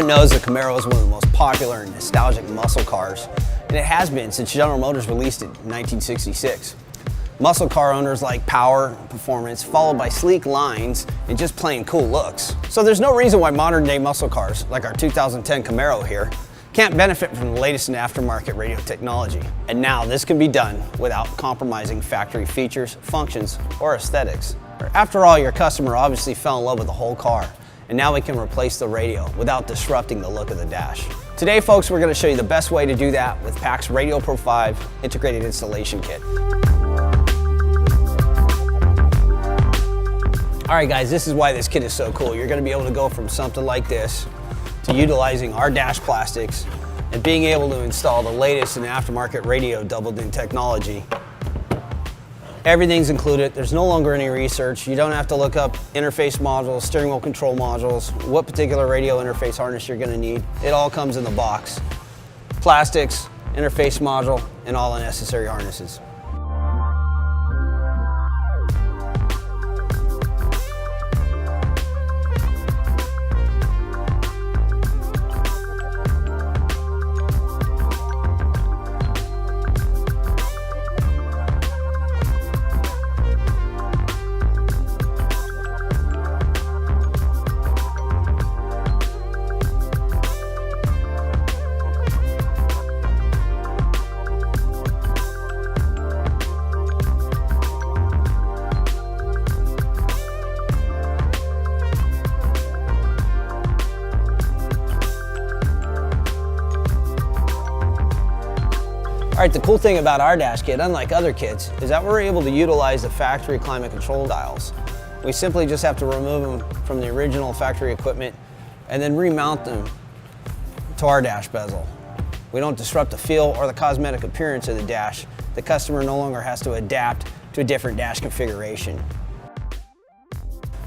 Everyone knows the Camaro is one of the most popular and nostalgic muscle cars, and it has been since General Motors released it in 1966. Muscle car owners like power, performance, followed by sleek lines and just plain cool looks. So there's no reason why modern day muscle cars, like our 2010 Camaro here, can't benefit from the latest in aftermarket radio technology. And now this can be done without compromising factory features, functions, or aesthetics. After all, your customer obviously fell in love with the whole car, and now we can replace the radio without disrupting the look of the dash. Today, folks, we're going to show you the best way to do that with PAC's RadioPRO 5 integrated installation kit. All right, guys, this is why this kit is so cool. You're going to be able to go from something like this to utilizing our dash plastics and being able to install the latest in aftermarket radio doubled-in technology. Everything's included. There's no longer any research. You don't have to look up interface modules, steering wheel control modules, what particular radio interface harness you're going to need. It all comes in the box. Plastics, interface module, and all the necessary harnesses. All right, the cool thing about our dash kit, unlike other kits, is that we're able to utilize the factory climate control dials. We simply just have to remove them from the original factory equipment and then remount them to our dash bezel. We don't disrupt the feel or the cosmetic appearance of the dash. The customer no longer has to adapt to a different dash configuration.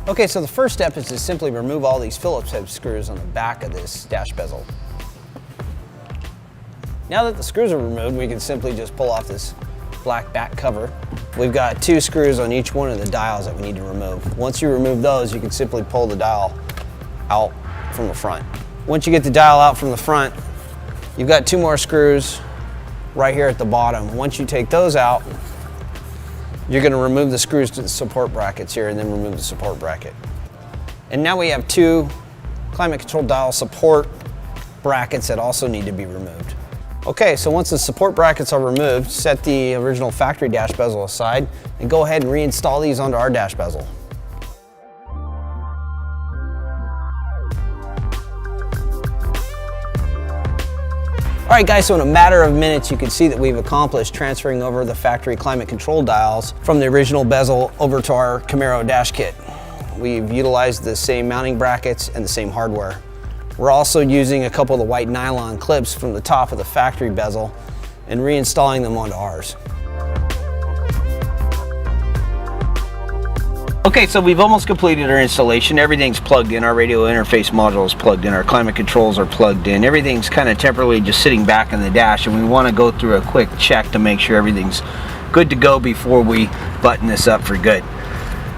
Okay, so the first step is to simply remove all these Phillips head screws on the back of this dash bezel. Now that the screws are removed, we can simply just pull off this black back cover. We've got 2 screws on each one of the dials that we need to remove. Once you remove those, you can simply pull the dial out from the front. Once you get the dial out from the front, you've got 2 more screws right here at the bottom. Once you take those out, you're going to remove the screws to the support brackets here and then remove the support bracket. And now we have 2 climate control dial support brackets that also need to be removed. Okay, so once the support brackets are removed, set the original factory dash bezel aside and go ahead and reinstall these onto our dash bezel. All right, guys, so in a matter of minutes, you can see that we've accomplished transferring over the factory climate control dials from the original bezel over to our Camaro dash kit. We've utilized the same mounting brackets and the same hardware. We're also using a couple of the white nylon clips from the top of the factory bezel and reinstalling them onto ours. Okay, so we've almost completed our installation. Everything's plugged in. Our radio interface module is plugged in. Our climate controls are plugged in. Everything's kind of temporarily just sitting back in the dash, and we want to go through a quick check to make sure everything's good to go before we button this up for good.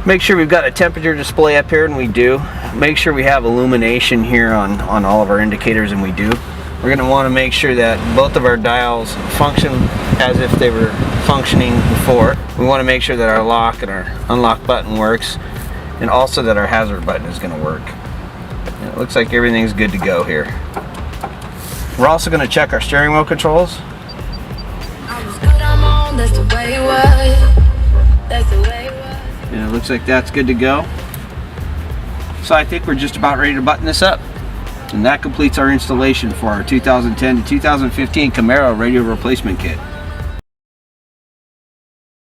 Make sure we've got a temperature display up here, and we do. Make sure we have illumination here on all of our indicators, and we do. We're going to want to make sure that both of our dials function as if they were functioning before. We want to make sure that our lock and our unlock button works, and also that our hazard button is going to work. And it looks like everything's good to go here. We're also going to check our steering wheel controls. And it looks like that's good to go. So I think we're just about ready to button this up. And that completes our installation for our 2010 to 2015 Camaro radio replacement kit.